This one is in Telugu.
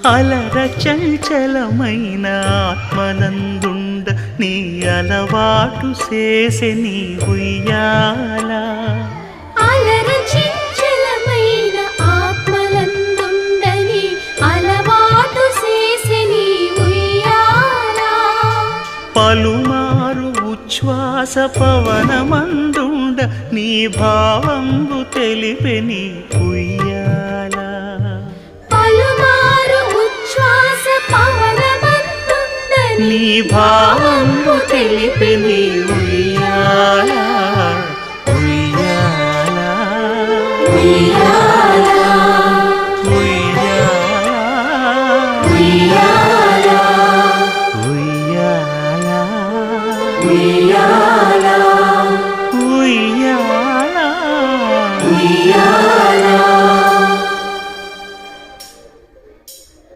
అలర చంచలమైన ఆత్మనందుండ నీ అలవాటు చేసే నీ ఉయ్యాల అలర చంచలమైన ఆత్మనందుండని అలవాటు చేసే నీ ఉయ్యాల పలుమారు ఉచ్ఛ్వాస పవనమందుండ నీ భావంబు తెలిపే నీ ఉయ్యాల పలుమారు ఉచ్ఛ్వాస పవనమందుండని నీ భావంబు తెలిపే నీ ఉయ్యాల